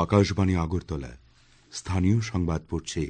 আকাশবাণী আগরতলা স্থানীয় সংবাদ পড়ছে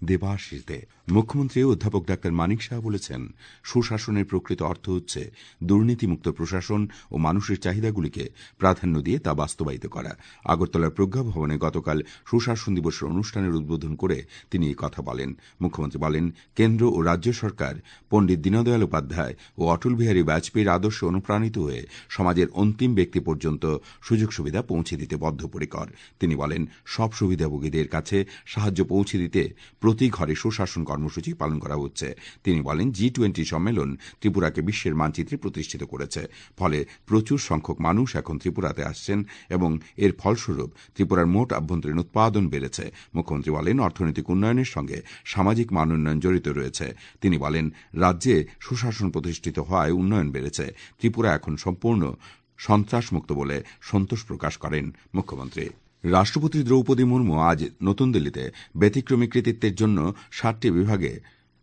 দেবাশিস দে। মুখ্যমন্ত্রী অধ্যাপক ডাক্তার মানিক সাহা বলেছেন, সুশাসনের প্রকৃত অর্থ হচ্ছে দুর্নীতিমুক্ত প্রশাসন ও মানুষের চাহিদাগুলিকে প্রাধান্য দিয়ে তা বাস্তবায়িত করা। আগরতলার প্রজ্ঞা ভবনে গতকাল সুশাসন দিবসের অনুষ্ঠানের উদ্বোধন করে তিনি এই কথা বলেন। মুখ্যমন্ত্রী বলেন, কেন্দ্র ও রাজ্য সরকার পণ্ডিত দীনদয়াল উপাধ্যায় ও অটল বিহারী বাজপেয়ীর আদর্শে অনুপ্রাণিত হয়ে সমাজের অন্তিম ব্যক্তি পর্যন্ত সুযোগ সুবিধা পৌঁছে দিতে বদ্ধপরিকর। তিনি বলেন, সব সুবিধাভোগীদের কাছে সাহায্য পৌঁছে দিতে প্রতি ঘরে সুশাসন কর্মসূচি পালন করা হচ্ছে। তিনি বলেন, G20 সম্মেলন ত্রিপুরাকে বিশ্বের মানচিত্রে প্রতিষ্ঠিত করেছে। ফলে প্রচুর সংখ্যক মানুষ এখন ত্রিপুরাতে আসছেন এবং এর ফলস্বরূপ ত্রিপুরার মোট আভ্যন্তরীণ উৎপাদন বেড়েছে। মুখ্যমন্ত্রী বলেন, অর্থনৈতিক উন্নয়নের সঙ্গে সামাজিক মান উন্নয়ন জড়িত রয়েছে। তিনি বলেন, রাজ্যে সুশাসন প্রতিষ্ঠিত হওয়ায় উন্নয়ন বেড়েছে। ত্রিপুরা এখন সম্পূর্ণ সন্ত্রাসমুক্ত বলে সন্তোষ প্রকাশ করেন মুখ্যমন্ত্রী। রাষ্ট্রপতি দ্রৌপদী মুর্মু আজ নতুন দিল্লিতে ব্যতিক্রমী কৃতিত্বের জন্য 7টি বিভাগে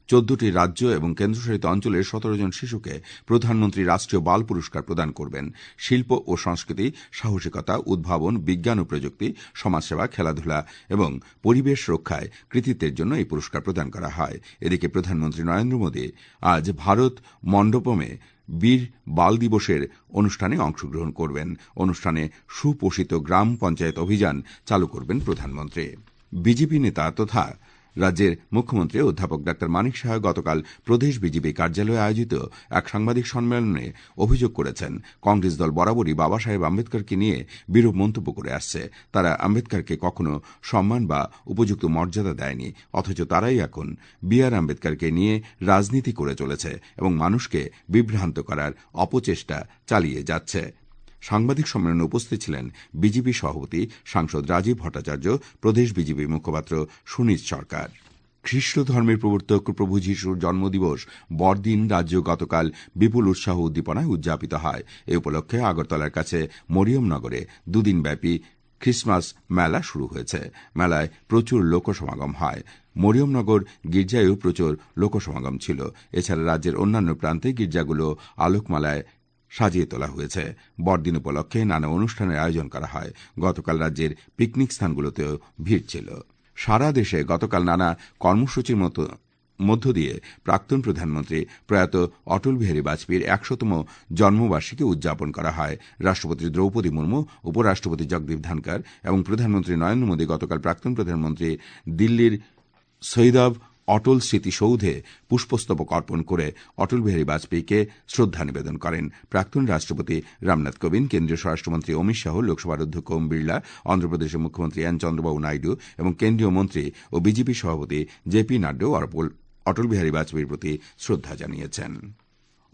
14টি রাজ্য এবং কেন্দ্রশাসিত অঞ্চলের 17 জন শিশুকে প্রধানমন্ত্রী রাষ্ট্রীয় বাল পুরস্কার প্রদান করবেন। শিল্প ও সংস্কৃতি, সাহসিকতা, উদ্ভাবন, বিজ্ঞান ও প্রযুক্তি, সমাজসেবা, খেলাধুলা এবং পরিবেশ রক্ষায় কৃতিত্বের জন্য এই পুরস্কার প্রদান করা হয়। এদিকে প্রধানমন্ত্রী নরেন্দ্র মোদী আজ ভারত মণ্ডপমে বীর বাল দিবসের অনুষ্ঠানে অংশগ্রহণ করবেন। অনুষ্ঠানে সুপোষিত গ্রাম পঞ্চায়েত অভিযান চালু করবেন প্রধানমন্ত্রী। বিজেপি নেতা তথা রাজ্যের মুখ্যমন্ত্রী অধ্যাপক ডাক্তার মানিক সাহা গতকাল প্রদেশ বিজেপি কার্যালয়ে আয়োজিত এক সাংবাদিক সম্মেলনে অভিযোগ করেছেন, কংগ্রেস দল বরাবরই বাবা সাহেব আম্বেদকরকে নিয়ে বিরূপ মন্তব্য করে আসছে। তারা আম্বেদকরকে কখনো সম্মান বা উপযুক্ত মর্যাদা দেয়নি, অথচ তারাই এখন B.R. আম্বেদকরকে নিয়ে রাজনীতি করে চলেছে এবং মানুষকে বিভ্রান্ত করার অপচেষ্টা চালিয়ে যাচ্ছে। সাংবাদিক সম্মেলনে উপস্থিত ছিলেন বিজেপি সভাপতি সাংসদ রাজীব ভট্টাচার্য, প্রদেশ বিজেপি মুখপাত্র সুনীত সরকার। খ্রিস্ট ধর্মের প্রবর্তক প্রভু যীশুর জন্মদিবস বড়দিন রাজ্য গতকাল বিপুল উৎসাহ উদ্দীপনায় উদযাপিত হয়। এ উপলক্ষে আগরতলার কাছে মরিয়মনগরে দুদিনব্যাপী ক্রিসমাস মেলা শুরু হয়েছে। মেলায় প্রচুর লোকসমাগম হয়। মরিয়মনগর গির্জায়ও প্রচুর লোকসমাগম ছিল। এছাড়া রাজ্যের অন্যান্য প্রান্তে গির্জাগুলো আলোকমালায় সাজিয়ে তোলা হয়েছে। বড়দিন উপলক্ষে নানা অনুষ্ঠানের আয়োজন করা হয়। গতকাল রাজ্যের পিকনিক স্থানগুলোতেও ভিড় ছিল। সারা দেশে গতকাল নানা কর্মসূচির মধ্য দিয়ে প্রাক্তন প্রধানমন্ত্রী প্রয়াত অটল বিহারী বাজপেয়ীর 100তম জন্মবার্ষিকী উদযাপন করা হয়। রাষ্ট্রপতি দ্রৌপদী মুর্মু, উপরাষ্ট্রপতি জগদীপ ধনকর এবং প্রধানমন্ত্রী নরেন্দ্র মোদী গতকাল প্রাক্তন প্রধানমন্ত্রী দিল্লির সৈয়দ অটল স্মৃতিসৌধে পুষ্পস্তবক অর্পণ করে অটল বিহারী বাজপেয়ীকে শ্রদ্ধা নিবেদন করেন। প্রাক্তন রাষ্ট্রপতি রামনাথ কোবিন্দ, কেন্দ্রীয় স্বরাষ্ট্রমন্ত্রী অমিত শাহ, লোকসভার অধ্যক্ষ ওম বিড়লা, অন্ধ্রপ্রদেশের মুখ্যমন্ত্রী এন চন্দ্রবাবু নাইডু এবং কেন্দ্রীয় মন্ত্রী ও বিজেপি সভাপতি জেপি নাড্ডাও অটল বিহারী বাজপেয়ীর প্রতি শ্রদ্ধা জানিয়েছেন।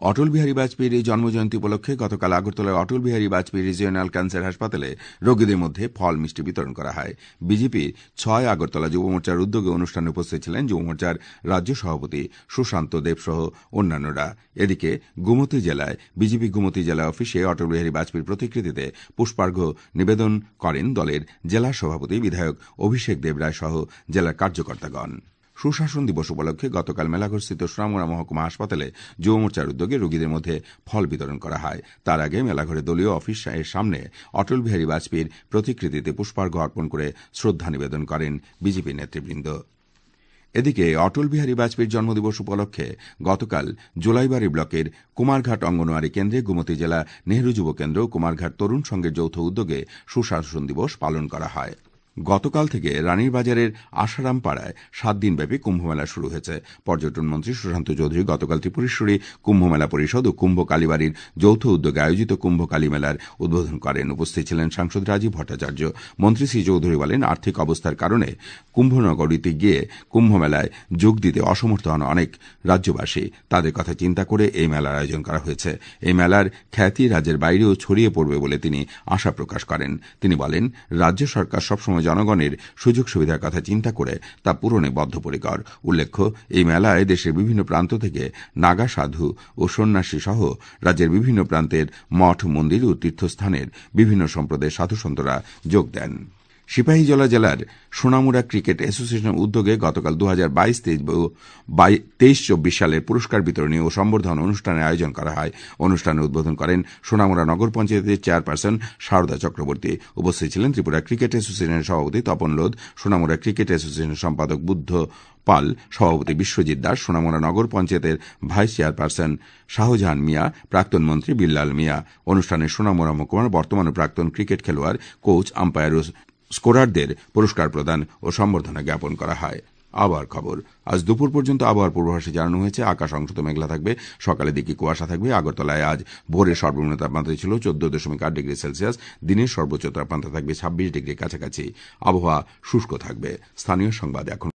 অটল বিহারী বাজপেয়ীর এই জন্মজয়ন্তী উপলক্ষে গতকাল আগরতলায় অটল বিহারী বাজপেয়ী রিজিওনাল ক্যান্সার হাসপাতালে রোগীদের মধ্যে ফল মিষ্টি বিতরণ করা হয়। বিজেপির 6 আগরতলা যুব মোর্চার উদ্যোগে অনুষ্ঠানে উপস্থিত ছিলেন যুব মোর্চার রাজ্য সভাপতি সুশান্ত দেব সহ অন্যান্যরা। এদিকে গোমতী জেলায় বিজেপি গোমতী জেলা অফিসে অটল বিহারী বাজপেয়ীর প্রতিকৃতিতে পুষ্পার্ঘ্য নিবেদন করেন দলের জেলা সভাপতি বিধায়ক অভিষেক দেবরায় সহ জেলার কার্যকর্তাগণ। সুশাসন দিবস উপলক্ষে গতকাল মেলাঘরস্থিত সোনামুড়া মহকুমা হাসপাতালে যুব মোর্চার উদ্যোগে রোগীদের মধ্যে ফল বিতরণ করা হয়। তার আগে মেলাঘরে দলীয় অফিসের সামনে অটল বিহারী বাজপেয়ীর প্রতিকৃতিতে পুষ্পার্ঘ্য অর্পণ করে শ্রদ্ধা নিবেদন করেন বিজেপি নেতৃবৃন্দ। এদিকে অটল বিহারী বাজপেয়ীর জন্মদিবস উপলক্ষে গতকাল জোলাইবাড়ি ব্লকের কুমারঘাট অঙ্গনওয়াড়ি কেন্দ্রে গোমতী জেলা নেহরু যুব কেন্দ্র ও কুমারঘাট তরুণ সংঘের যৌথ উদ্যোগে সুশাসন দিবস পালন করা হয়। গতকাল থেকে রানীর বাজারের আশারাম পাড়ায় 7 দিনব্যাপী কুম্ভমেলা শুরু হয়েছে। পর্যটন মন্ত্রী সুশান্ত চৌধুরী গতকাল ত্রিপুরেশ্বরী কুম্ভমেলা পরিষদ ও কুম্ভ কালীবাড়ির যৌথ উদ্যোগে আয়োজিত কুম্ভ কালী মেলার উদ্বোধন করেন। উপস্থিত ছিলেন সাংসদ রাজীব ভট্টাচার্য। মন্ত্রী শ্রী চৌধুরী বলেন, আর্থিক অবস্থার কারণে কুম্ভনগরীতে গিয়ে কুম্ভমেলায় যোগ দিতে অসমর্থ হন অনেক রাজ্যবাসী। তাদের কথা চিন্তা করে এই মেলার আয়োজন করা হয়েছে। এই মেলার খ্যাতি রাজ্যের বাইরেও ছড়িয়ে পড়বে বলে তিনি আশা প্রকাশ করেন। তিনি বলেন, রাজ্য সরকার সবসময় জনগণের সুযোগ সুবিধার কথা চিন্তা করে তা পূরণে বদ্ধপরিকর। উল্লেখ্য, এই মেলায় দেশের বিভিন্ন প্রান্ত থেকে নাগা সাধু ও সন্ন্যাসী সহ রাজ্যের বিভিন্ন প্রান্তের মঠ, মন্দির ও তীর্থস্থানের বিভিন্ন সম্প্রদায়ের সাধুসন্তরা যোগ দেন। সিপাহীজলা জেলার সোনামুড়া ক্রিকেট অ্যাসোসিয়েশনের উদ্যোগে গতকাল 2022-23-24 সালের পুরস্কার বিতরণী ও সম্বর্ধনা অনুষ্ঠানের আয়োজন করা হয়। অনুষ্ঠানে উদ্বোধন করেন সোনামুড়া নগর পঞ্চায়েতের চেয়ারপারসন শারদা চক্রবর্তী। উপস্থিত ছিলেন ত্রিপুরা ক্রিকেট অ্যাসোসিয়েশনের সভাপতি তপন লোধ, সোনামুড়া ক্রিকেট অ্যাসোসিয়েশনের সম্পাদক বুদ্ধ পাল, সভাপতি বিশ্বজিৎ দাস, সোনামুড়া নগর পঞ্চায়েতের ভাইস চেয়ারপারসন শাহজাহান মিয়া, প্রাক্তন মন্ত্রী বিল্লাল মিয়া। অনুষ্ঠানে সোনামুড়া মহকুমার বর্তমান ও প্রাক্তন ক্রিকেট খেলোয়াড়, কোচ, আম্পায়ার ও স্কোরারদের পুরস্কার প্রদান ও সম্বর্ধনা জ্ঞাপন করা হয়। আবার খবর। আজ দুপুর পর্যন্ত আবহাওয়ার পূর্বাভাসে জানানো হয়েছে আকাশ অংশত মেঘলা থাকবে, সকালের দিকে কুয়াশা থাকবে। আগরতলায় আজ ভোরের সর্বনিম্ন তাপমাত্রা ছিল 14.8 ডিগ্রি সেলসিয়াস, দিনের সর্বোচ্চ তাপমাত্রা থাকবে 26 ডিগ্রি কাছাকাছি। আবহাওয়া শুষ্ক থাকবে। স্থানীয় সংবাদ এখন।